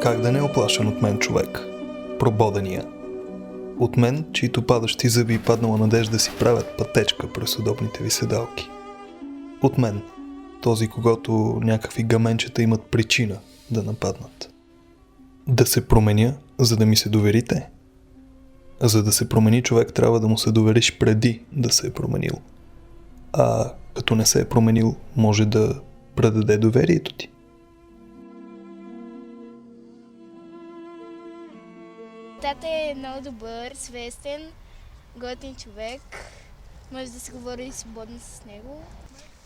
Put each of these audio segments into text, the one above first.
Как да не е оплашен от мен човек? Прободения. От мен, чието падащи зъби и паднала надежда си правят пътечка през удобните ви седалки. От мен, този, когато някакви гаменчета имат причина да нападнат. Да се променя, за да ми се доверите? За да се промени човек, трябва да му се довериш преди да се е променил. А като не се е променил, може да предаде доверието ти. Тата е много добър, свестен, готин човек. Може да се говори свободно с него.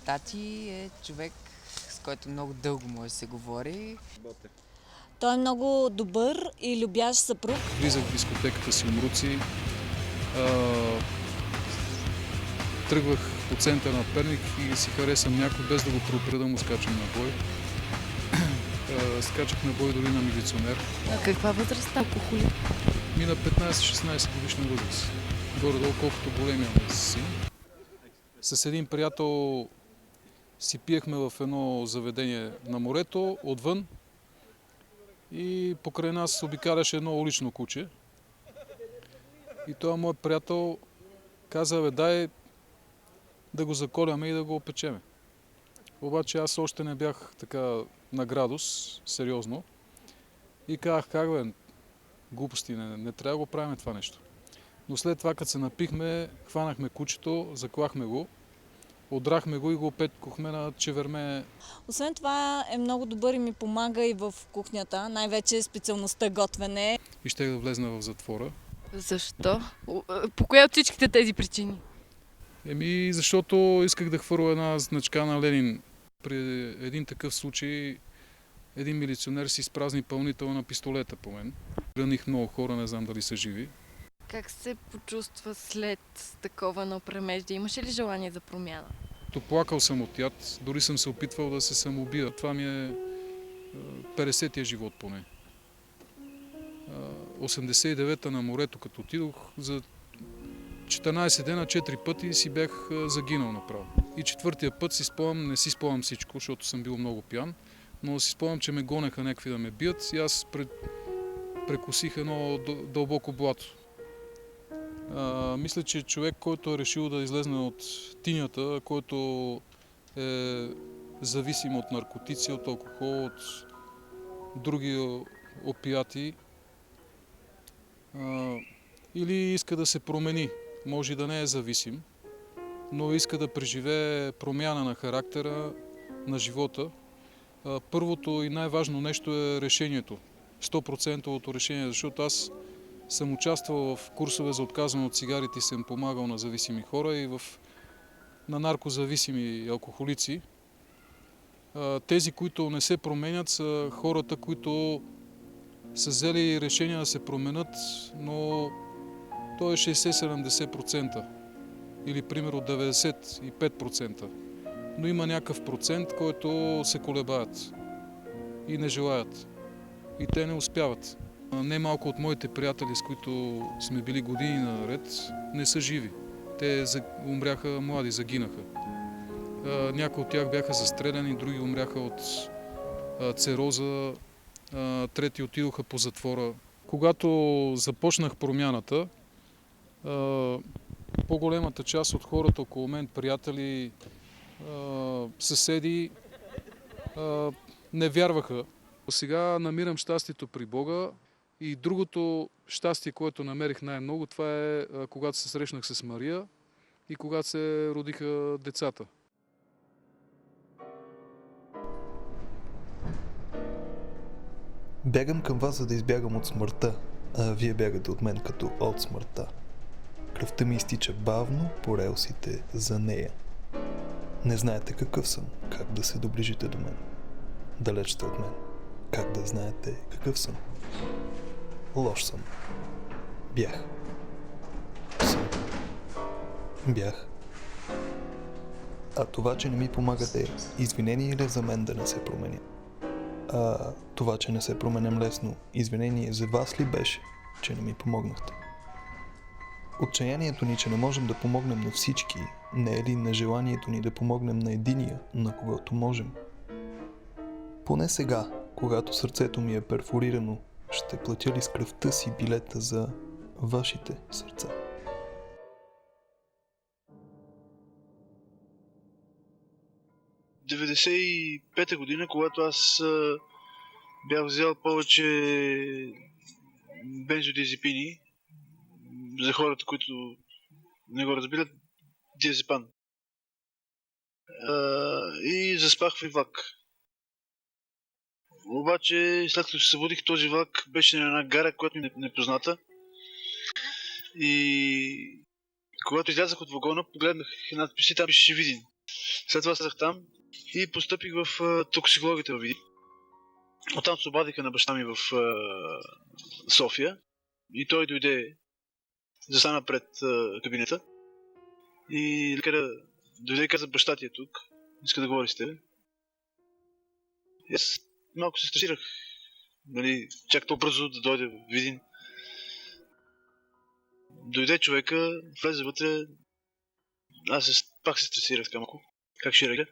Тати е човек, с който много дълго може да се говори. Той е много добър и любящ съпруг. Влизах в дискотеката си Умруци, тръгвах по центъра на Перник и си харесам някой, без да го предупредя, му скачам на бой. Скачах на бой дори на милиционер. А каква възраст алкохоли? Мина 15-16 годишна възраст. Горе-долу колкото големия ми син. С един приятел си пиехме в едно заведение на морето, отвън. И покрай нас обикаляше едно улично куче. И този мой приятел каза, дай да го заколяме и да го опечеме. Обаче аз още не бях така на градус, сериозно. И казах, как бе, глупости, не трябва да го правим това нещо. Но след това, като се напихме, хванахме кучето, заклахме го, отдрахме го и го опекохме на чеверме. Освен това е много добър и ми помага и в кухнята, най-вече специалността готвене. И щех да влезна в затвора. Защо? По коя от всичките тези причини? Защото исках да хвърля една значка на Ленин. При един такъв случай един милиционер си изпразни пълнител на пистолета по мен. Раних много хора, не знам дали са живи. Как се почувства след такова напремеждие? Имаше ли желание за промяна? Плакал съм от яд, дори съм се опитвал да се самоубия. Това ми е 50-тия живот поне. 89-та на морето, като отидох, за 14 дена 4 пъти си бях загинал направо. И четвъртия път си спомням, не си спомням всичко, защото съм бил много пиян, но си спомням, че ме гонеха някакви да ме бият и аз прекусих едно дълбоко блато. Мисля, че човек, който е решил да излезне от тинята, който е зависим от наркотици, от алкохол, от други опиати, или иска да се промени, може и да не е зависим, но иска да преживее промяна на характера, на живота. Първото и най-важно нещо е решението. 100% решение, защото аз съм участвал в курсове за отказване от цигарите и съм помагал на зависими хора и на наркозависими алкохолици. Тези, които не се променят, са хората, които са взели решение да се променят, но то е 60-70% или примерно 95%. Но има някакъв процент, който се колебаят и не желаят. И те не успяват. Не малко от моите приятели, с които сме били години наред, не са живи. Те умряха млади, загинаха. Някои от тях бяха застреляни, други умряха от цироза, трети отидоха по затвора. Когато започнах промяната, по-големата част от хората около мен, приятели, съседи, не вярваха. Сега намирам щастието при Бога и другото щастие, което намерих най-много, това е когато се срещнах с Мария и когато се родиха децата. Бягам към вас, за да избягам от смъртта, а вие бягате от мен като от смъртта. Кръвта ми изтича бавно по релсите за нея. Не знаете какъв съм, как да се доближите до мен. Далеч сте от мен. Как да знаете какъв съм? Лош съм. Бях. Съм. Бях. А това, че не ми помагате, извинение ли за мен да не се променя? А това, че не се променям лесно, извинение за вас ли беше, че не ми помогнахте? Отчаянието ни, че не можем да помогнем на всички, не е ли нежеланието ни да помогнем на единия, на когото можем? Поне сега, Когато сърцето ми е перфорирано, ще платя ли с кръвта си билета за вашите сърца? В 95-та година, когато аз бях взел повече бензодиазепини, за хората, които не го разбират, диазепан. И заспах в влак. Обаче, след като се събудих, този влак беше на една гара, която ми е непозната. И когато излязах от вагона, погледнах надписи, там беше Видин. След това слезах там и постъпих в токсикологията във Видин. Оттам се обадиха на баща ми в София и той дойде, застана пред кабинета и лекаря дойде и каза: баща ти е тук, иска да говори с тебе. И аз малко се стресирах, нали, чак толкова бързо да дойде в Видин. Дойде човека, влезе вътре, аз пак се стресирах така малко, как ще реагира.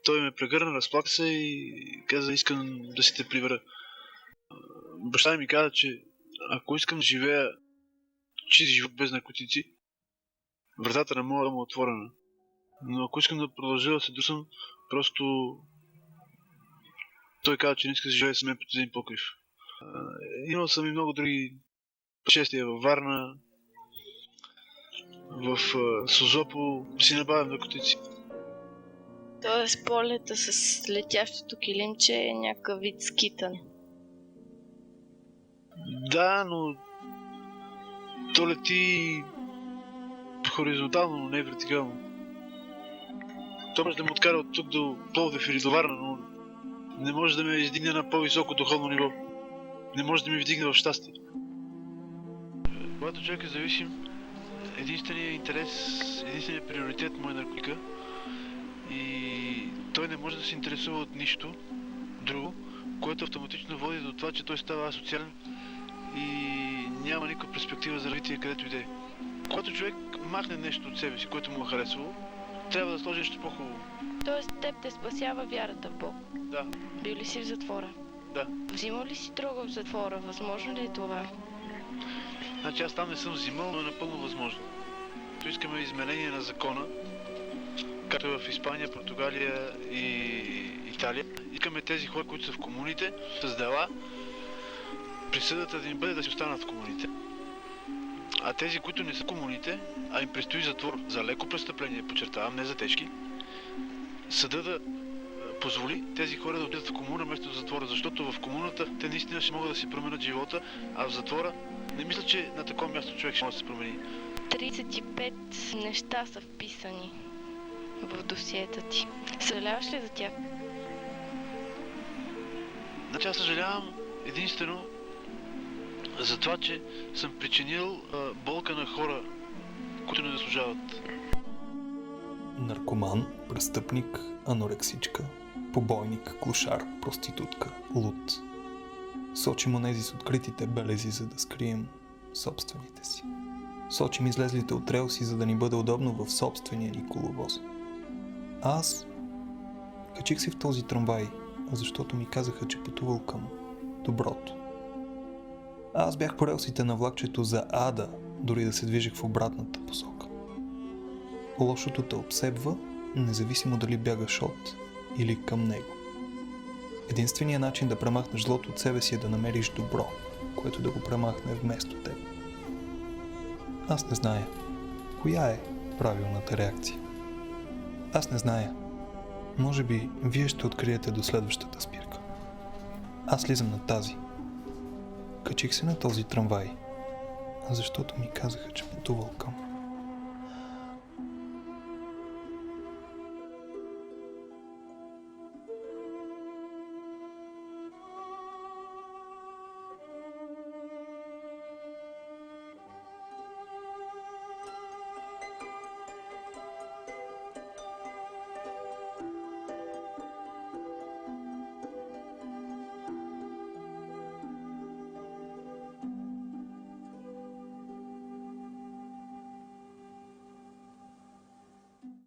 Той ме прегърна, разплака се и каза: искам да си те прибера. Баща ми каза, че ако искам да живея чист живот без наркотици, вратата на моя дом е отворена. Но ако искам да продължа да се дусам, просто той каза, че не иска да живее с мен под един покрив. Имал съм и много други пътешествия във Варна, в Созопол, си набавям наркотици. Тоест полета с летящото килимче е някакъв вид скитане. Да, но то лети хоризонтално, но не вертикално. То може да ме откара от тук до Пловдив или до Варна, но не може да ме издигне на по-високо духовно ниво. Не може да ме вдигне в щастие. Когато човек е зависим, единственият интерес, единственият приоритет му е наркотика и той не може да се интересува от нищо друго, което автоматично води до това, че той става асоциален и няма никаква перспектива за развитие където иде. Когато човек махне нещо от себе си, което му е харесвало, трябва да сложи нещо по-хубаво. Тоест теб те спасява вярата в Бог. Да. Бил ли си в затвора? Да. Взимал ли си друго в затвора? Възможно ли е това? Значи аз там не съм взимал, но е напълно възможно. То искаме изменение на закона, както е в Испания, Португалия и Италия. Искаме тези хора, които са в комуните, с дела, присъдата да им бъде да си останат в комуните. А тези, които не са комуните, а им предстои затвор за леко престъпление, подчертавам, не за тежки, съда да позволи тези хора да отидат в комуна вместо в затвора, защото в комуната те наистина ще могат да си променят живота, а в затвора не мисля, че на такова място човек ще може да се промени. 35 неща са вписани в досиета ти. Съжаляваш ли за тях? Значи аз съжалявам единствено за това, че съм причинил болка на хора, които не заслужават. Наркоман, престъпник, анорексичка, побойник, клошар, проститутка, луд. Сочим онези с откритите белези, за да скрием собствените си. Сочим излезлите от релси, за да ни бъде удобно в собствения ни коловоз. Аз качих се в този трамвай, защото ми казаха, че пътувал към доброто. Аз бях по релсите на влакчето за ада, дори да се движих в обратната посока. Лошото те обсебва, независимо дали бягаш от или към него. Единственият начин да премахнеш злото от себе си е да намериш добро, което да го премахне вместо теб. Аз не зная коя е правилната реакция. Аз не зная. Може би вие ще откриете до следващата спирка. Аз слизам на тази. Качих се на този трамвай, защото ми казаха, че пътувал към